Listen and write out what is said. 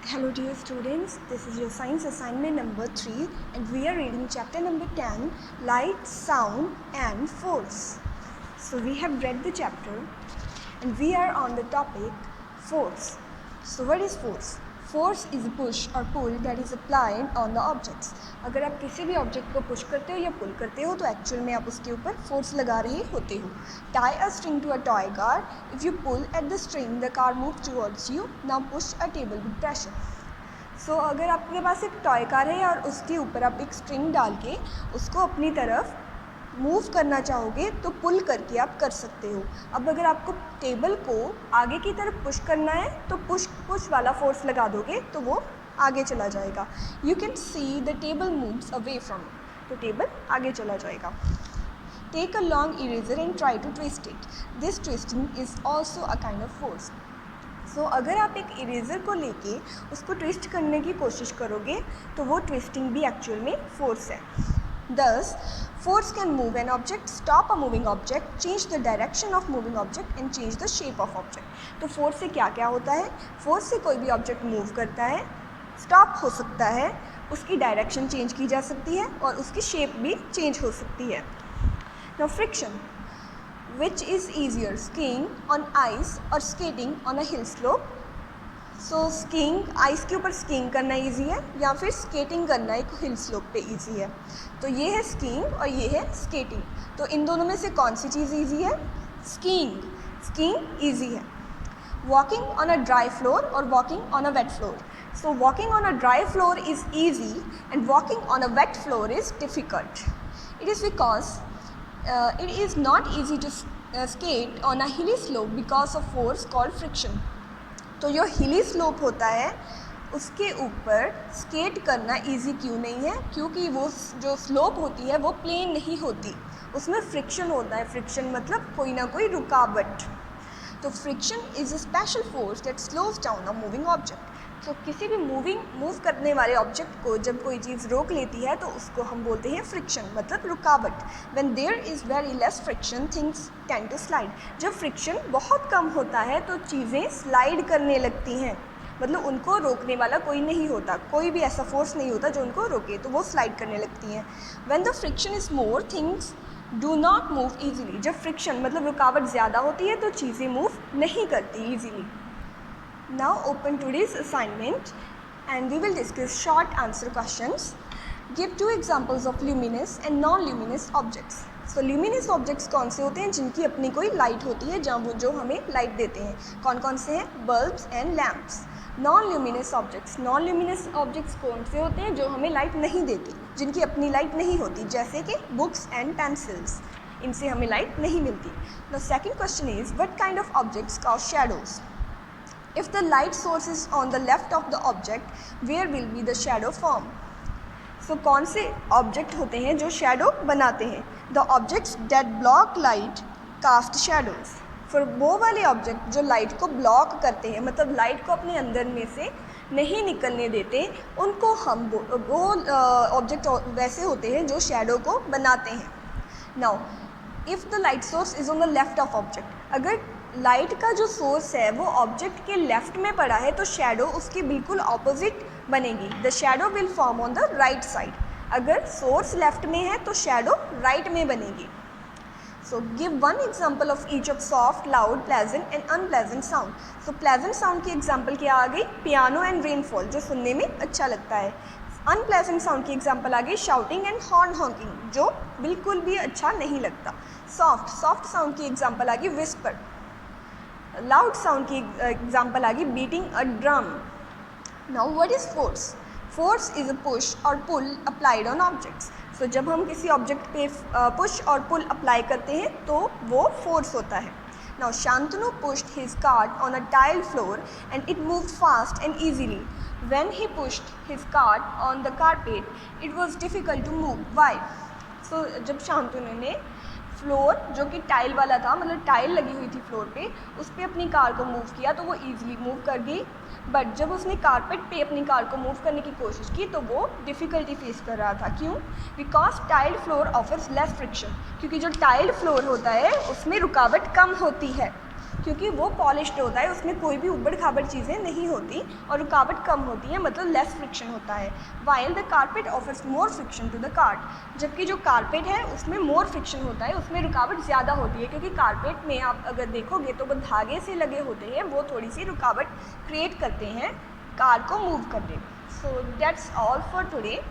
Hello dear students, this is your science assignment number 3 and we are reading chapter number 10, Light, Sound and Force. So we have read the chapter and we are on the topic force. So what is force? Force is a push or pull that is applied on the objects. अगर आप किसी भी object को push करते हो या पुल करते हो तो एक्चुअल में आप उसके ऊपर फोर्स लगा रहे होते हो. Tie a string to a toy car. If you pull at the string, the car moves towards you. Now push a table with pressure. So अगर आपके पास एक टॉय कार है और उसके ऊपर आप एक स्ट्रिंग डाल के उसको अपनी तरफ मूव करना चाहोगे तो पुल करके आप कर सकते हो. अब अगर आपको टेबल को आगे की तरफ पुश करना है तो पुश वाला फोर्स लगा दोगे तो वो आगे चला जाएगा. You can see the table moves away from, तो टेबल आगे चला जाएगा. Take a long eraser and try to twist it. This twisting is also a kind of force. So अगर आप एक इरेज़र को लेके उसको ट्विस्ट करने की कोशिश करोगे तो वो ट्विस्टिंग भी एक्चुअल में फोर्स है. Thus, force can move an object, stop a moving object, change the direction of moving object and change the shape of object. तो force से क्या क्या होता है? force से कोई भी object move करता है, stop हो सकता है, उसकी direction change की जा सकती है और उसकी shape भी change हो सकती है. Now friction, which is easier, skiing on ice or skating on a hill slope? So skiing, ice के ऊपर स्कीइंग करना ईजी है या फिर स्केटिंग करना एक हिल स्लोप पे ईजी है. तो ये है स्कीइंग और ये है स्केटिंग. तो इन दोनों में से कौन सी चीज़ ईजी है? स्कीइंग. स्कीइंग ईजी है. Walking on a dry floor और walking on a wet floor. So walking on a dry floor is easy and walking on a wet floor is difficult. It is because it is not easy to skate on a hilly slope because of force called friction. तो जो हिली slope होता है उसके ऊपर skate करना easy क्यों नहीं है? क्योंकि वो जो स्लोप होती है वो प्लेन नहीं होती, उसमें फ्रिक्शन होता है. फ्रिक्शन मतलब कोई ना कोई रुकावट. तो friction is a special force that slows down a moving object. तो किसी भी मूव करने वाले ऑब्जेक्ट को जब कोई चीज़ रोक लेती है तो उसको हम बोलते हैं फ्रिक्शन, मतलब रुकावट. When there is very less friction things tend to slide. जब फ्रिक्शन बहुत कम होता है तो चीज़ें स्लाइड करने लगती हैं, मतलब उनको रोकने वाला कोई नहीं होता, कोई भी ऐसा फोर्स नहीं होता जो उनको रोके, तो वो स्लाइड करने लगती हैं. When the friction is more things do not move easily. जब फ्रिक्शन मतलब रुकावट ज़्यादा होती है तो चीज़ें मूव नहीं करती easily. Now open today's assignment and we will discuss short answer questions. Give two examples of luminous and non-luminous objects. So luminous objects कौन से होते हैं? जिनकी अपनी कोई लाइट होती है, जहाँ वो जो हमें लाइट देते हैं. कौन कौन से हैं? Bulbs and lamps. non-luminous objects, non-luminous objects कौन से होते हैं? जो हमें लाइट नहीं देती, जिनकी अपनी लाइट नहीं होती, जैसे कि बुक्स एंड पेंसिल्स, इनसे हमें लाइट नहीं मिलती. The second question is, what kind of objects cause shadows? If the light source is on the left of the object, where will be the shadow form? So कौन से object होते हैं जो shadow बनाते हैं? The objects that block light cast shadows. For वो वाले object जो लाइट को ब्लॉक करते हैं, मतलब लाइट को अपने अंदर में से नहीं निकलने देते, उनको हम वो ऑब्जेक्ट वैसे होते हैं जो शैडो को बनाते हैं. Now, if the light source is on the left of object, अगर लाइट का जो सोर्स है वो ऑब्जेक्ट के लेफ्ट में पड़ा है तो शैडो उसके बिल्कुल ऑपोजिट बनेगी. The shadow will form on the right side. अगर सोर्स लेफ्ट में है तो शैडो राइट में बनेगी. So give one example of each of soft, loud, pleasant and unpleasant sound. So pleasant sound की एग्जाम्पल क्या आ गई? पियानो एंड रेनफॉल, जो सुनने में अच्छा लगता है. अनप्लेजेंट साउंड की एग्जाम्पल आ गई शाउटिंग एंड हॉर्न हॉकिंग, जो बिल्कुल भी अच्छा नहीं लगता. सॉफ्ट साउंड की एग्जाम्पल आ गई विस्पर. लाउड साउंड की एग्जाम्पल आ गई beating a drum. Now what is force? Force is a push और पुल अप्लाइड ऑन ऑब्जेक्ट्स. सो जब हम किसी ऑब्जेक्ट पे पुश और पुल अप्लाई करते हैं तो वो फोर्स होता है. Now Shantanu pushed his cart on a tiled floor and it moved fast and easily. When he pushed his cart on the carpet it was difficult to move. Why? So जब शांतनु ने floor जो कि tile वाला था, मतलब tile लगी हुई थी फ्लोर पे, उस पर अपनी कार को मूव किया तो वो ईजिली मूव कर गई. बट जब उसने कारपेट पे अपनी कार को मूव करने की कोशिश की तो वो डिफ़िकल्टी फेस कर रहा था. क्यों? Because tiled floor offers less friction. क्योंकि जो टाइल्ड फ्लोर होता है उसमें रुकावट कम होती है. क्योंकि वो पॉलिश्ड होता है, उसमें कोई भी उबड़ खाबड़ चीज़ें नहीं होती और रुकावट कम होती है, मतलब लेस फ्रिक्शन होता है। While the carpet offers more friction to the cart, जबकि जो कारपेट है उसमें मोर फ्रिक्शन होता है, उसमें रुकावट ज़्यादा होती है, क्योंकि कारपेट में आप अगर देखोगे तो वो धागे से लगे होते हैं, वो थोड़ी सी रुकावट क्रिएट करते हैं कार को मूव करने। So that's all for today.